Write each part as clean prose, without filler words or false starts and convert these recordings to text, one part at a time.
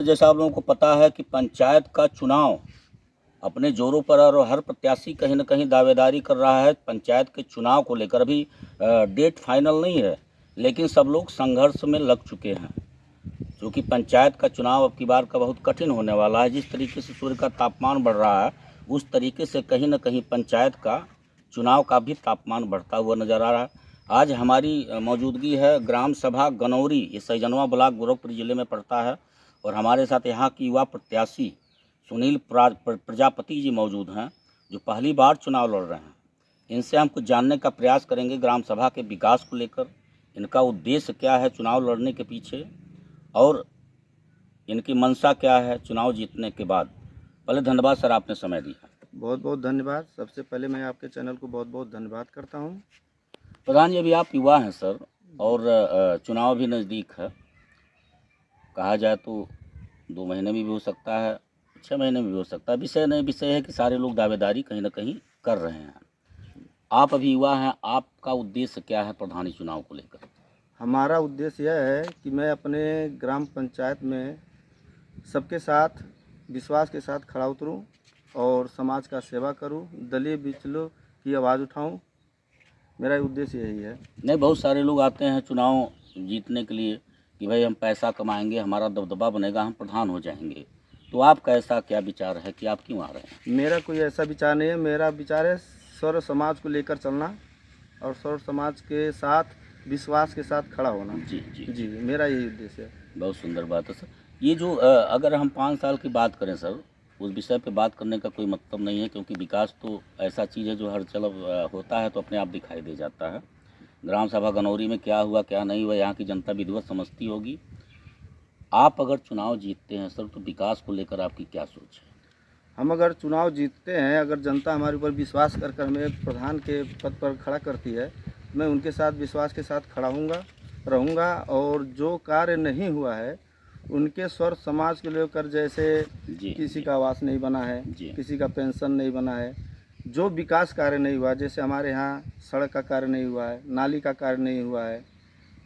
जैसा आप लोगों को पता है कि पंचायत का चुनाव अपने जोरों पर और हर प्रत्याशी कहीं न कहीं दावेदारी कर रहा है पंचायत के चुनाव को लेकर। अभी डेट फाइनल नहीं है, लेकिन सब लोग संघर्ष में लग चुके हैं, क्योंकि पंचायत का चुनाव अब की बार का बहुत कठिन होने वाला है। जिस तरीके से सूर्य का तापमान बढ़ रहा है, उस तरीके से कहीं न कहीं पंचायत का चुनाव का भी तापमान बढ़ता हुआ नज़र आ रहा है। आज हमारी मौजूदगी है ग्राम सभा गनौरी, ये सैजनवा ब्लॉक गोरखपुर जिले में पड़ता है, और हमारे साथ यहाँ की युवा प्रत्याशी सुनील प्रजापति जी मौजूद हैं, जो पहली बार चुनाव लड़ रहे हैं। इनसे हम कुछ जानने का प्रयास करेंगे ग्राम सभा के विकास को लेकर, इनका उद्देश्य क्या है चुनाव लड़ने के पीछे, और इनकी मंशा क्या है चुनाव जीतने के बाद। पहले धन्यवाद सर, आपने समय दिया। बहुत बहुत धन्यवाद। सबसे पहले मैं आपके चैनल को बहुत बहुत धन्यवाद करता हूँ। प्रधान जी, अभी आप युवा हैं सर, और चुनाव भी नज़दीक है, कहा जाए तो 2 महीने में भी हो सकता है, 6 महीने में भी हो सकता है। विषय है कि सारे लोग दावेदारी कहीं ना कहीं कर रहे हैं। आप अभी युवा हैं, आपका उद्देश्य क्या है प्रधानी चुनाव को लेकर? हमारा उद्देश्य यह है कि मैं अपने ग्राम पंचायत में सबके साथ विश्वास के साथ खड़ा उतरूं और समाज का सेवा करूं, दलीय विचलों की आवाज़ उठाऊं। मेरा उद्देश्य यही है। नहीं, बहुत सारे लोग आते हैं चुनाव जीतने के लिए कि भाई हम पैसा कमाएंगे, हमारा दबदबा बनेगा, हम प्रधान हो जाएंगे। तो आपका ऐसा क्या विचार है कि आप क्यों आ रहे हैं? मेरा कोई ऐसा विचार नहीं है। मेरा विचार है सर्व समाज को लेकर चलना और सर्व समाज के साथ विश्वास के साथ खड़ा होना। जी जी जी, मेरा यही उद्देश्य है। बहुत सुंदर बात है सर। ये जो अगर हम 5 साल की बात करें सर, उस विषय पे बात करने का कोई मतलब नहीं है, क्योंकि विकास तो ऐसा चीज़ है जो हर होता है तो अपने आप दिखाई दे जाता है। ग्राम सभा गनौरी में क्या हुआ क्या नहीं हुआ, यहाँ की जनता विधिवत समझती होगी। आप अगर चुनाव जीतते हैं सर, तो विकास को लेकर आपकी क्या सोच है? हम अगर चुनाव जीतते हैं, अगर जनता हमारे ऊपर विश्वास कर हमें प्रधान के पद पर खड़ा करती है, मैं उनके साथ विश्वास के साथ खड़ा रहूँगा और जो कार्य नहीं हुआ है उनके स्वर समाज के लेकर, जैसे किसी का आवास नहीं बना है, किसी का पेंशन नहीं बना है, जो विकास कार्य नहीं हुआ, जैसे हमारे यहाँ सड़क का कार्य नहीं हुआ है, नाली का कार्य नहीं हुआ है,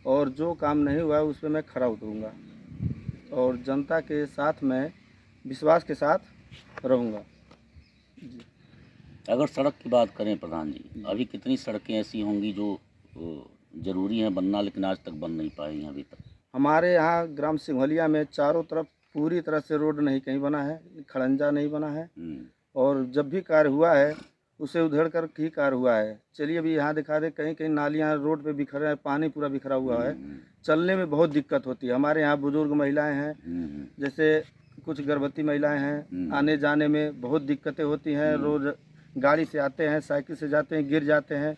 और जो काम नहीं हुआ है उस पर मैं खड़ा उतरूँगा और जनता के साथ मैं विश्वास के साथ रहूँगा। अगर सड़क की बात करें प्रधान जी, अभी कितनी सड़कें ऐसी होंगी जो ज़रूरी हैं बनना, लेकिन आज तक बन नहीं पाई हैं अभी तक? हमारे यहाँ ग्राम सिंघलिया में चारों तरफ पूरी तरह से रोड नहीं कहीं बना है, खड़ंजा नहीं बना है, और जब भी कार्य हुआ है उसे उधेड़ कर ही कार्य हुआ है। चलिए अभी यहाँ दिखा दे, कहीं कहीं नालियाँ रोड पे बिखर है, पानी पूरा बिखरा हुआ है, चलने में बहुत दिक्कत होती है। हमारे यहाँ बुजुर्ग महिलाएं हैं, जैसे कुछ गर्भवती महिलाएं हैं, आने जाने में बहुत दिक्कतें होती हैं। रोज गाड़ी से आते हैं, साइकिल से जाते हैं, गिर जाते हैं,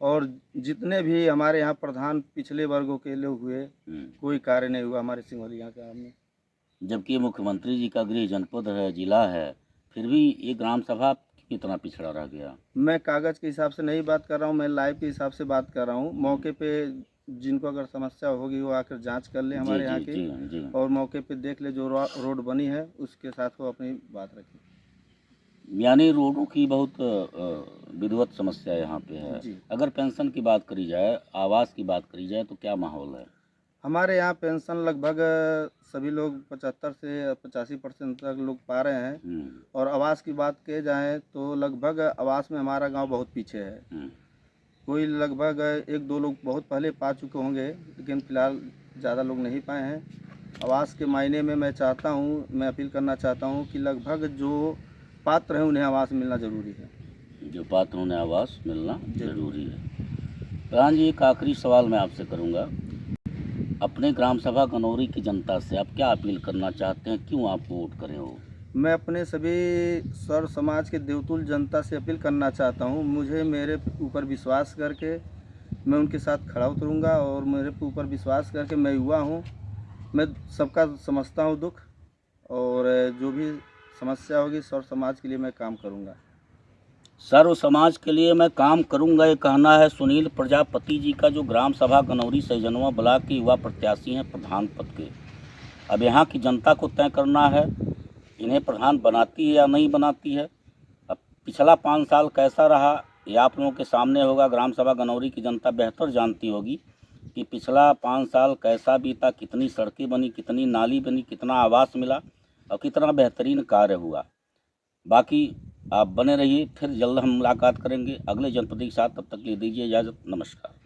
और जितने भी हमारे यहाँ प्रधान पिछले वर्गों के लोग हुए, कोई कार्य नहीं हुआ हमारे सिंघलिया का में। जबकि मुख्यमंत्री जी का गृह जनपद है, जिला है, फिर भी ये ग्राम सभा कितना पिछड़ा रह गया? मैं कागज़ के हिसाब से नहीं बात कर रहा हूँ, मैं लाइव के हिसाब से बात कर रहा हूँ। मौके पे जिनको अगर समस्या होगी वो आकर जांच कर ले हमारे यहाँ की, और मौके पे देख ले जो रोड बनी है उसके साथ वो अपनी बात रखें। यानी रोडों की बहुत विधिवत समस्या यहाँ पे है। अगर पेंशन की बात करी जाए, आवास की बात करी जाए, तो क्या माहौल है? हमारे यहाँ पेंशन लगभग सभी लोग 75 से 85% तक लोग पा रहे हैं, और आवास की बात की जाए तो लगभग आवास में हमारा गांव बहुत पीछे है। कोई लगभग 1-2 लोग बहुत पहले पा चुके होंगे, लेकिन फ़िलहाल ज़्यादा लोग नहीं पाए हैं। आवास के मायने में मैं अपील करना चाहता हूँ कि लगभग जो पात्र हैं उन्हें आवास मिलना ज़रूरी है। जो पात्र उन्हें आवास मिलना ज़रूरी है। प्रधान जी, एक आखिरी सवाल मैं आपसे करूँगा। अपने ग्राम सभा गनौरी की जनता से आप क्या अपील करना चाहते हैं, क्यों आप वोट करें हो? मैं अपने सभी सर्व समाज के देवतुल जनता से अपील करना चाहता हूँ, मुझे मेरे ऊपर विश्वास करके मैं उनके साथ खड़ा उतरूँगा, और मेरे ऊपर विश्वास करके, मैं युवा हूँ, मैं सबका समझता हूँ दुख, और जो भी समस्या होगी सर्व समाज के लिए मैं काम करूँगा। सर्व समाज के लिए मैं काम करूंगा, ये कहना है सुनील प्रजापति जी का, जो ग्राम सभा गनौरी सैजनवा ब्लॉक के युवा प्रत्याशी हैं प्रधान पद के। अब यहाँ की जनता को तय करना है इन्हें प्रधान बनाती है या नहीं बनाती है। अब पिछला 5 साल कैसा रहा ये आप लोगों के सामने होगा, ग्राम सभा गनौरी की जनता बेहतर जानती होगी। कि पिछला 5 साल कैसा बीता, कितनी सड़कें बनी, कितनी नाली बनी, कितना आवास मिला और कितना बेहतरीन कार्य हुआ। बाकी आप बने रहिए, फिर जल्द हम मुलाकात करेंगे अगले जनपद के साथ। तब तक के लिए दीजिए इजाज़त। नमस्कार।